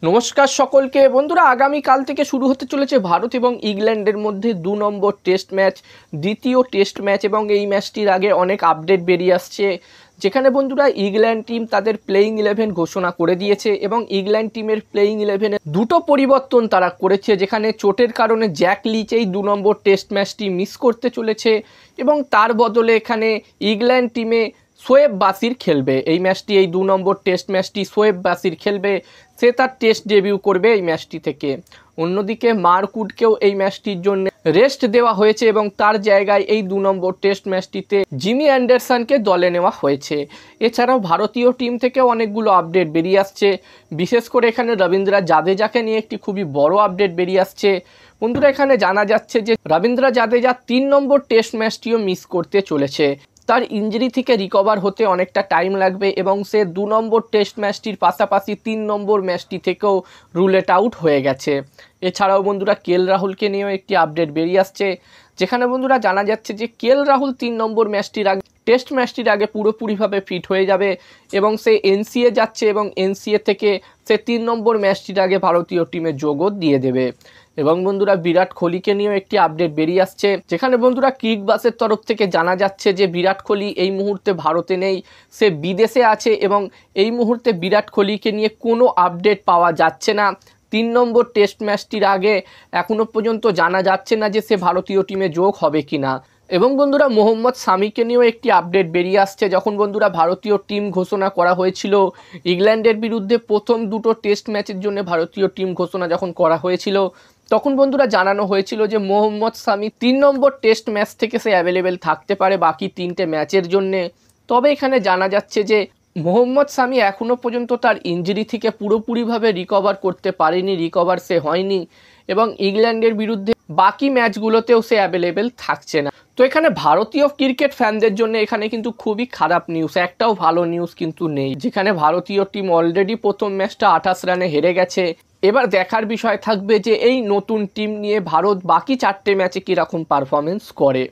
নমস্কার সকলকে বন্ধুরা, আগামীকাল থেকে শুরু হতে চলেছে ভারত এবং ইংল্যান্ডের মধ্যে 2 নম্বর টেস্ট ম্যাচ, দ্বিতীয় টেস্ট ম্যাচ। এবং এই ম্যাচটির আগে অনেক আপডেট বেরিয়ে আসছে, যেখানে বন্ধুরা ইংল্যান্ড টিম তাদের প্লেইং 11 ঘোষণা করে দিয়েছে এবং ইংল্যান্ড টিমের প্লেইং 11-এ দুটো পরিবর্তন তারা করেছে, যেখানে চোটের কারণে জ্যাক লিচ এই 2 নম্বর টেস্ট ম্যাচটি মিস করতে চলেছে এবং তার বদলে এখানে ইংল্যান্ড টিমে শোয়েব বাসির খেলবে এই ম্যাচটি। এই 2 নম্বর টেস্ট ম্যাচটি শোয়েব বাসির খেলবে, সে তার টেস্ট ডেবিউ করবে এই ম্যাচটি থেকে। অন্যদিকে মার্ক উডকেও এই ম্যাচটির জন্য রেস্ট দেওয়া হয়েছে এবং তার জায়গায় এই 2 নম্বর টেস্ট ম্যাচটিতে জিমি অ্যান্ডারসনকে দলে নেওয়া হয়েছে। এছাড়াও ভারতীয় টিম থেকেও অনেকগুলো আপডেট বেরিয়ে আসছে, বিশেষ করে এখানে রবীন্দ্র জাদেজাকে নিয়ে একটি খুবই বড় আপডেট বেরিয়ে আসছে। বন্ধুরা, এখানে জানা যাচ্ছে যে রবীন্দ্র জাদেজা 3 নম্বর টেস্ট ম্যাচটিও মিস করতে চলেছে। তার ইঞ্জুরি থেকে রিকভার হতে অনেকটা টাইম লাগবে এবং সে 2 নম্বর টেস্ট ম্যাচটির পাশাপাশি 3 নম্বর ম্যাচটি থেকেও রুলেট আউট হয়ে গেছে। এছাড়াও বন্ধুরা কেএল রাহুলকে নিয়েও একটি আপডেট বেরিয়ে আসছে, যেখানে বন্ধুরা জানা যাচ্ছে যে কেএল রাহুল 3 নম্বর ম্যাচটির আগে টেস্ট ম্যাচটির আগে পুরোপুরিভাবে ফিট হয়ে যাবে এবং সে এনসিএ যাচ্ছে এবং এনসিএ থেকে সে 3 নম্বর ম্যাচটির আগে ভারতীয় টিমে যোগও দিয়ে দেবে। এবং বন্ধুরা বিরাট কোহলিকে নিয়েও একটি আপডেট বেরিয়ে আসছে, যেখানে বন্ধুরা কিক বাসের তরফ থেকে জানা যাচ্ছে যে বিরাট কোহলি এই মুহূর্তে ভারতে নেই, সে বিদেশে আছে এবং এই মুহূর্তে বিরাট কোহলিকে নিয়ে কোনো আপডেট পাওয়া যাচ্ছে না। 3 নম্বর টেস্ট ম্যাচটির আগে এখনও পর্যন্ত জানা যাচ্ছে না যে সে ভারতীয় টিমে যোগ হবে কিনা। এবং বন্ধুরা মোহাম্মদ শামিকে নিয়েও একটি আপডেট বেরিয়ে আসছে, যখন বন্ধুরা ভারতীয় টিম ঘোষণা করা হয়েছিল ইংল্যান্ডের বিরুদ্ধে প্রথম দুটো টেস্ট ম্যাচের জন্য ভারতীয় টিম ঘোষণা যখন করা হয়েছিল, তখন বন্ধুরা জানানো হয়েছিল যে মোহাম্মদ শামি 3 নম্বর টেস্ট ম্যাচ থেকে সে অ্যাভেলেবেল থাকতে পারে বাকি 3টে ম্যাচের জন্যে। তবে এখানে জানা যাচ্ছে যে মোহাম্মদ শামি এখনও পর্যন্ত তার ইঞ্জুরি থেকে পুরোপুরিভাবে রিকভার করতে পারেনি, রিকভার সে হয়নি এবং ইংল্যান্ডের বিরুদ্ধে বাকি ম্যাচগুলোতেও সে অ্যাভেলেবেল থাকছে না। তো এখানে ভারতীয় ক্রিকেট ফ্যানদের জন্য এখানে কিন্তু খুবই খারাপ নিউজ, একটাও ভালো নিউজ কিন্তু নেই। যেখানে ভারতীয় টিম অলরেডি প্রথম ম্যাচটা 28 রানে হেরে গেছে। এবার দেখার বিষয় থাকবে যে এই নতুন টিম নিয়ে ভারত বাকি 4টে ম্যাচে কীরকম পারফরমেন্স করে।